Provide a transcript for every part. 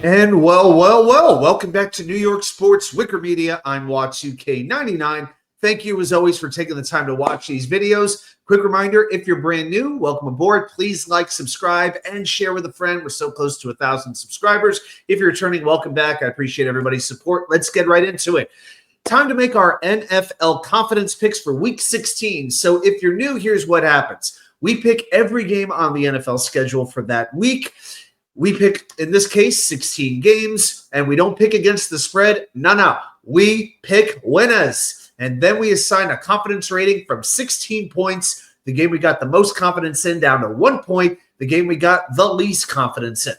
And welcome back to New York Sports WickerMedia. I'm Watts2K99. Thank you, as always, for taking the time to watch these videos. Quick reminder, if you're brand new, welcome aboard. Please like, subscribe, and share with a friend. We're so close to 1,000 subscribers. If you're returning, welcome back. I appreciate everybody's support. Let's get right into it. Time to make our NFL confidence picks for Week 16. So if you're new, here's what happens. We pick every game on the NFL schedule for that week. We pick, in this case, 16 games, and we don't pick against the spread. No. We pick winners. And then we assign a confidence rating from 16 points, the game we got the most confidence in, down to 1 point, the game we got the least confidence in.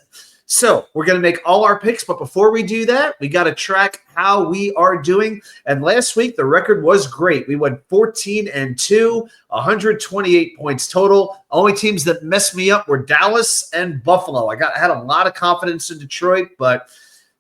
So we're going to make all our picks, but before we do that, we got to track how we are doing. And last week, the record was great. We went 14-2, 128 points total. Only teams that messed me up were Dallas and Buffalo. I had a lot of confidence in Detroit, but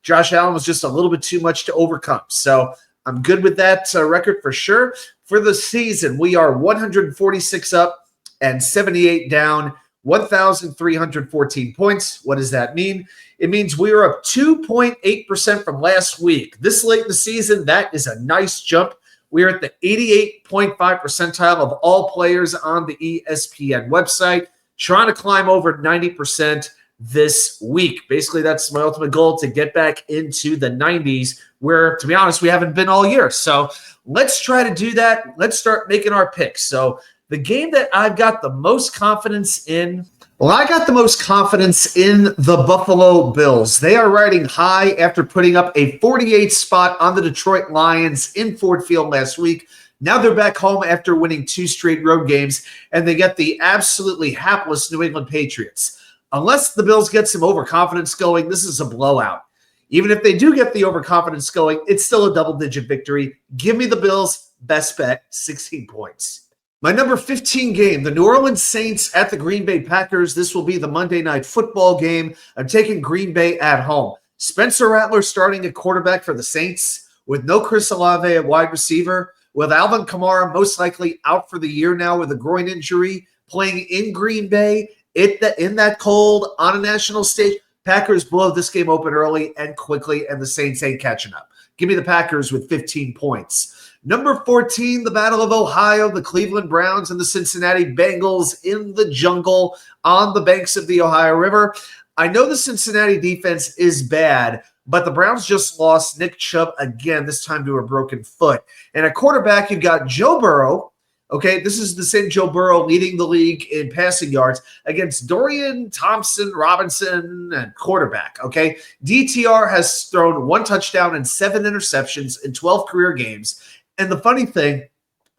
Josh Allen was just a little bit too much to overcome. So I'm good with that record for sure. For the season, we are 146 up and 78 down. 1,314 points. What does that mean? It means we are up 2.8% from last week. This late in the season, that is a nice jump. We are at the 88.5 percentile of all players on the ESPN website, trying to climb over 90% this week. Basically, that's my ultimate goal, to get back into the 90s, where, to be honest, we haven't been all year. So let's try to do that. Let's start making our picks. So the game that I've got the most confidence in, I got the most confidence in the Buffalo Bills. They are riding high after putting up a 48 spot on the Detroit Lions in Ford Field last week. Now they're back home after winning 2 straight road games, and they get the absolutely hapless New England Patriots. Unless the Bills get some overconfidence going, this is a blowout. Even if they do get the overconfidence going, it's still a double-digit victory. Give me the Bills, best bet, 16 points. My number 15 game, the New Orleans Saints at the Green Bay Packers. This will be the Monday Night Football game. I'm taking Green Bay at home. Spencer Rattler starting at quarterback for the Saints, with no Chris Olave at wide receiver, with Alvin Kamara most likely out for the year now with a groin injury, playing in Green Bay in that cold on a national stage. Packers blow this game open early and quickly, and the Saints ain't catching up. Give me the Packers with 15 points. Number 14, the Battle of Ohio, the Cleveland Browns and the Cincinnati Bengals in the jungle on the banks of the Ohio River. I know the Cincinnati defense is bad, but the Browns just lost Nick Chubb again, this time to a broken foot. And at quarterback, you've got Joe Burrow. Okay, this is the same Joe Burrow leading the league in passing yards against Dorian Thompson-Robinson and quarterback. Okay, DTR has thrown 1 touchdown and 7 interceptions in 12 career games. And the funny thing,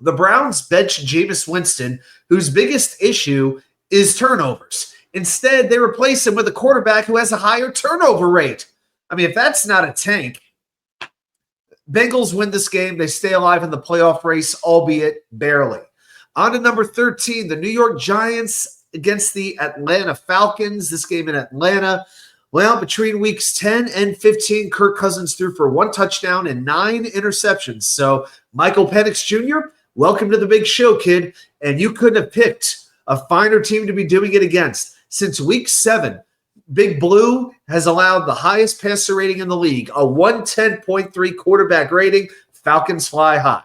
the Browns benched Jameis Winston, whose biggest issue is turnovers. Instead, they replace him with a quarterback who has a higher turnover rate. I mean, if that's not a tank. Bengals win this game. They stay alive in the playoff race, albeit barely. On to number 13, the New York Giants against the Atlanta Falcons. This game in Atlanta. Well, between weeks 10 and 15, Kirk Cousins threw for 1 touchdown and 9 interceptions. So, Michael Penix Jr., welcome to the big show, kid. And you couldn't have picked a finer team to be doing it against. Since week 7, Big Blue has allowed the highest passer rating in the league, a 110.3 quarterback rating. Falcons fly high.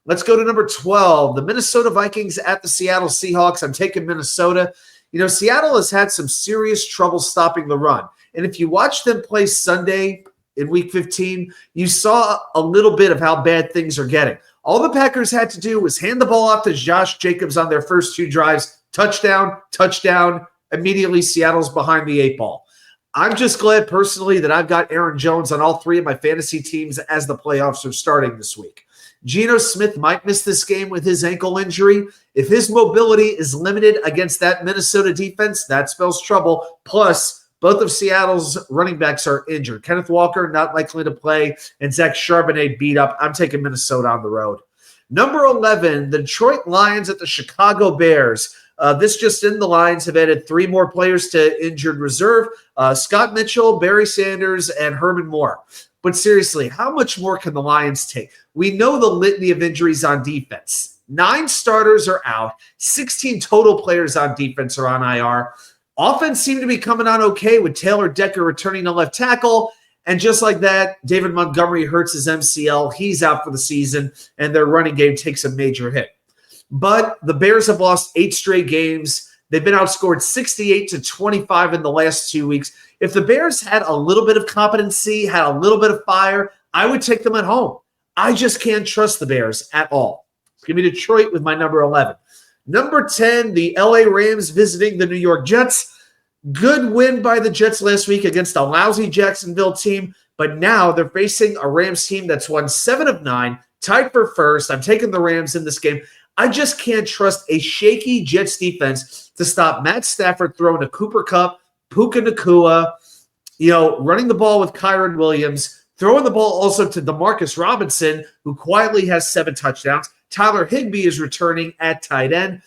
Let's go to number 12, the Minnesota Vikings at the Seattle Seahawks. I'm taking Minnesota. You know, Seattle has had some serious trouble stopping the run. And if you watch them play Sunday in Week 15, you saw a little bit of how bad things are getting. All the Packers had to do was hand the ball off to Josh Jacobs on their first 2 drives. Touchdown, touchdown. Immediately, Seattle's behind the 8 ball. I'm just glad personally that I've got Aaron Jones on all 3 of my fantasy teams as the playoffs are starting this week. Geno Smith might miss this game with his ankle injury. If his mobility is limited against that Minnesota defense, that spells trouble. Plus, both of Seattle's running backs are injured. Kenneth Walker not likely to play, and Zach Charbonnet beat up. I'm taking Minnesota on the road. Number 11, the Detroit Lions at the Chicago Bears. This just in, the Lions have added 3 more players to injured reserve. Scott Mitchell, Barry Sanders, and Herman Moore. But seriously, how much more can the Lions take? We know the litany of injuries on defense. 9 starters are out. 16 total players on defense are on IR. Offense seemed to be coming on okay with Taylor Decker returning to left tackle. And just like that, David Montgomery hurts his MCL. He's out for the season, and their running game takes a major hit. But the Bears have lost 8 straight games. They've been outscored 68-25 in the last 2 weeks. If the Bears had a little bit of competency, had a little bit of fire, I would take them at home. I just can't trust the Bears at all. Give me Detroit with my number 11. Number 10, the LA Rams visiting the New York Jets. Good win by the Jets last week against a lousy Jacksonville team, but now they're facing a Rams team that's won 7 of 9, tied for first. I'm taking the Rams in this game. I just can't trust a shaky Jets defense to stop Matt Stafford throwing to Cooper Kupp, Puka Nacua, running the ball with Kyron Williams, throwing the ball also to Demarcus Robinson, who quietly has 7 touchdowns. Tyler Higbee is returning at tight end.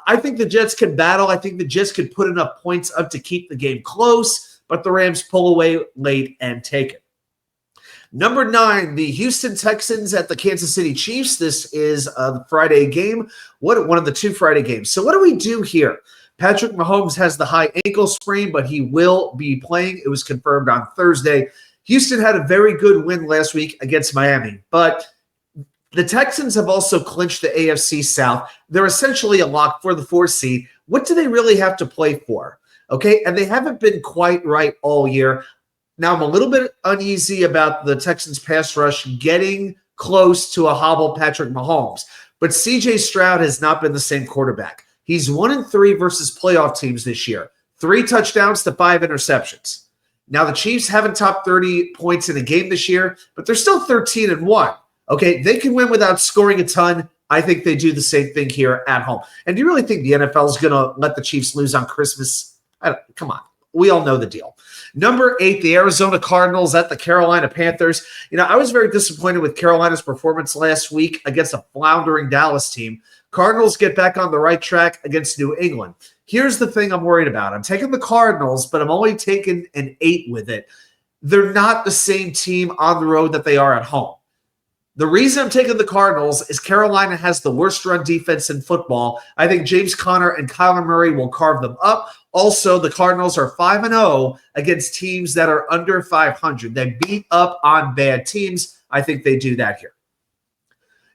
I think the Jets can battle. I think the Jets could put enough points up to keep the game close, but the Rams pull away late and take it. Number 9, the Houston Texans at the Kansas City Chiefs. This is a Friday game, one of the 2 Friday games. So what do we do here? Patrick Mahomes has the high ankle sprain, but he will be playing. It was confirmed on Thursday. Houston had a very good win last week against Miami, but the Texans have also clinched the AFC South. They're essentially a lock for the 4th seed. What do they really have to play for? Okay, and they haven't been quite right all year. Now, I'm a little bit uneasy about the Texans pass rush getting close to a hobble Patrick Mahomes, but CJ Stroud has not been the same quarterback. He's 1-3 versus playoff teams this year, 3 touchdowns to 5 interceptions. Now, the Chiefs haven't topped 30 points in a game this year, but they're still 13-1. Okay, they can win without scoring a ton. I think they do the same thing here at home. And do you really think the NFL is going to let the Chiefs lose on Christmas? Come on. We all know the deal. Number 8, the Arizona Cardinals at the Carolina Panthers. I was very disappointed with Carolina's performance last week against a floundering Dallas team. Cardinals get back on the right track against New England. Here's the thing I'm worried about. I'm taking the Cardinals, but I'm only taking an 8 with it. They're not the same team on the road that they are at home. The reason I'm taking the Cardinals is Carolina has the worst run defense in football. I think James Conner and Kyler Murray will carve them up. Also, the Cardinals are 5-0 against teams that are under 500. They beat up on bad teams. I think they do that here.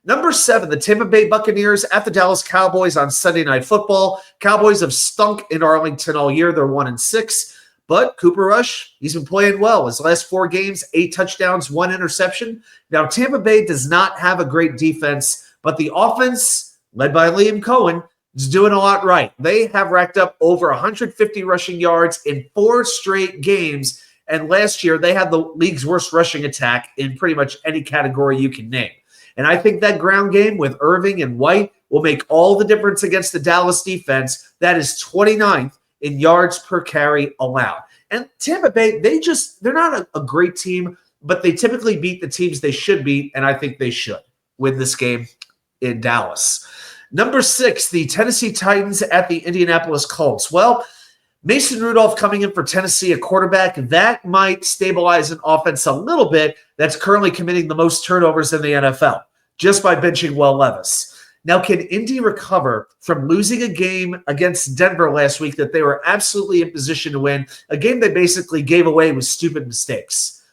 Number 7, the Tampa Bay Buccaneers at the Dallas Cowboys on Sunday Night Football. Cowboys have stunk in Arlington all year. They're 1-6. But Cooper Rush, he's been playing well. His last 4 games, 8 touchdowns, 1 interception. Now, Tampa Bay does not have a great defense, but the offense, led by Liam Cohen, is doing a lot right. They have racked up over 150 rushing yards in 4 straight games, and last year they had the league's worst rushing attack in pretty much any category you can name. And I think that ground game with Irving and White will make all the difference against the Dallas defense. That is 29th in yards per carry allowed. And Tampa Bay, they're not a great team, but they typically beat the teams they should beat, and I think they should win this game in Dallas. Number 6, the Tennessee Titans at the Indianapolis Colts. Well, Mason Rudolph coming in for Tennessee, a quarterback, that might stabilize an offense a little bit that's currently committing the most turnovers in the NFL, just by benching Will Levis. Now, can Indy recover from losing a game against Denver last week that they were absolutely in position to win, a game they basically gave away with stupid mistakes?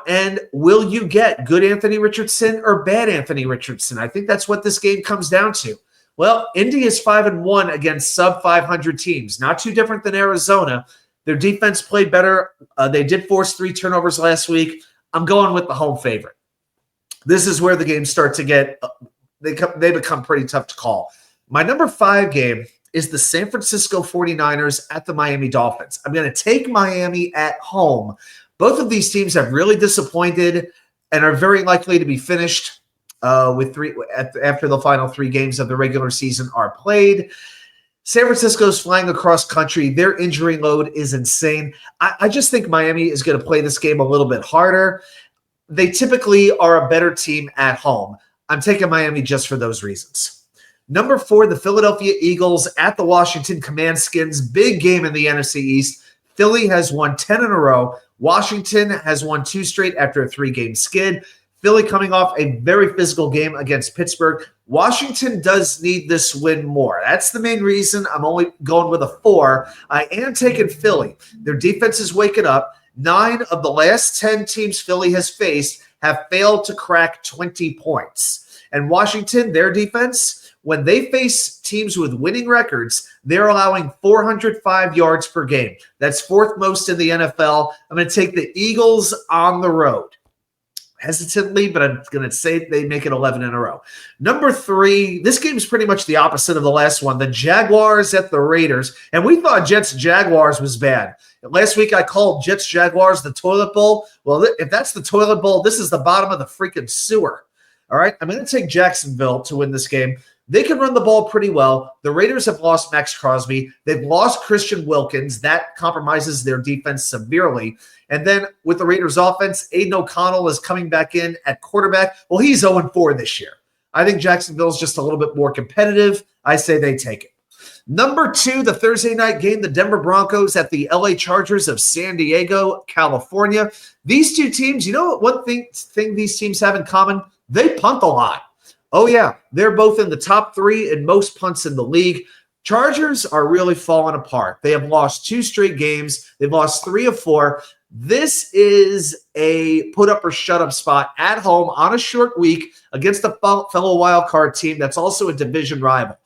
And will you get good Anthony Richardson or bad Anthony Richardson? I think that's what this game comes down to. Well, Indy is 5-1 against sub-500 teams, not too different than Arizona. Their defense played better. They did force 3 turnovers last week. I'm going with the home favorite. This is where the games start to get they become pretty tough to call. My number 5 game is the San Francisco 49ers at the Miami Dolphins. I'm going to take Miami at home. Both of these teams have really disappointed and are very likely to be finished with 3 after the final 3 games of the regular season are played. San Francisco's flying across country. Their injury load is insane. I just think Miami is going to play this game a little bit harder. They typically are a better team at home. I'm taking Miami just for those reasons. Number 4, the Philadelphia Eagles at the Washington Commandskins. Big game in the NFC East. Philly has won 10 in a row. Washington has won 2 straight after a 3-game skid. Philly coming off a very physical game against Pittsburgh. Washington does need this win more. That's the main reason I'm only going with a 4. I am taking Philly. Their defense is waking up. 9 of the last 10 teams Philly has faced have failed to crack 20 points. And Washington, their defense, when they face teams with winning records, they're allowing 405 yards per game. That's 4th most in the NFL. I'm going to take the Eagles on the road. Hesitantly, but I'm going to say they make it 11 in a row. Number 3, this game is pretty much the opposite of the last one. The Jaguars at the Raiders. And we thought Jets-Jaguars was bad. Last week I called Jets-Jaguars the toilet bowl. Well, if that's the toilet bowl, this is the bottom of the freaking sewer. All right, I'm going to take Jacksonville to win this game. They can run the ball pretty well. The Raiders have lost Max Crosby. They've lost Christian Wilkins. That compromises their defense severely. And then with the Raiders offense, Aiden O'Connell is coming back in at quarterback. Well, he's 0-4 this year. I think Jacksonville's just a little bit more competitive. I say they take it. Number 2, the Thursday night game, the Denver Broncos at the LA Chargers of San Diego, California. These two teams, you know what one thing these teams have in common? They punt a lot. Oh, yeah, they're both in the top 3 in most punts in the league. Chargers are really falling apart. They have lost 2 straight games. They've lost 3 of 4. This is a put-up-or-shut-up spot at home on a short week against a fellow wildcard team that's also a division rival.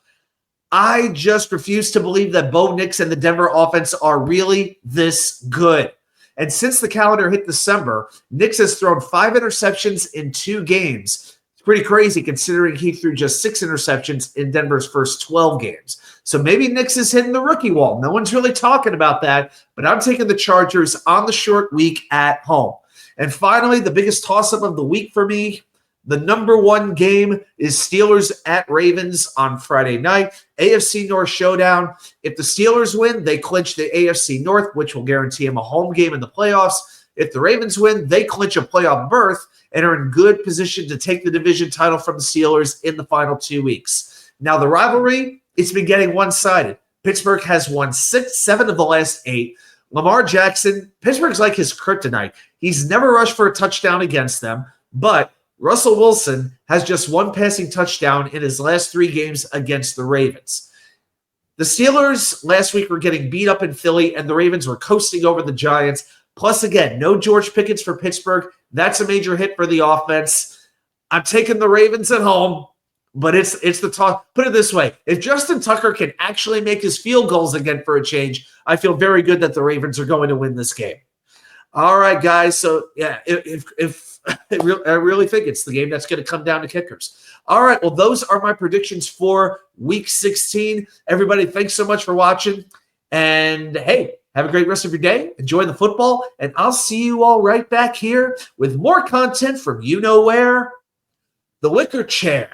I just refuse to believe that Bo Nix and the Denver offense are really this good. And since the calendar hit December, Nix has thrown 5 interceptions in 2 games. It's pretty crazy considering he threw just 6 interceptions in Denver's first 12 games. So maybe Nix is hitting the rookie wall. No one's really talking about that, but I'm taking the Chargers on the short week at home. And finally, the biggest toss-up of the week for me, the number 1 game is Steelers at Ravens on Friday night. AFC North showdown. If the Steelers win, they clinch the AFC North, which will guarantee them a home game in the playoffs. If the Ravens win, they clinch a playoff berth and are in good position to take the division title from the Steelers in the final 2 weeks. Now, the rivalry, it's been getting one-sided. Pittsburgh has won 7 of the last 8. Lamar Jackson, Pittsburgh's like his kryptonite. He's never rushed for a touchdown against them, but Russell Wilson has just 1 passing touchdown in his last 3 games against the Ravens. The Steelers last week were getting beat up in Philly, and the Ravens were coasting over the Giants. Plus, again, no George Pickens for Pittsburgh. That's a major hit for the offense. I'm taking the Ravens at home, but it's the talk. Put it this way. If Justin Tucker can actually make his field goals again for a change, I feel very good that the Ravens are going to win this game. All right, guys. So, yeah, I really think it's the game that's going to come down to kickers. All right, well, those are my predictions for Week 16. Everybody, thanks so much for watching. And, hey, have a great rest of your day. Enjoy the football. And I'll see you all right back here with more content from you-know-where, the Wicker Chair.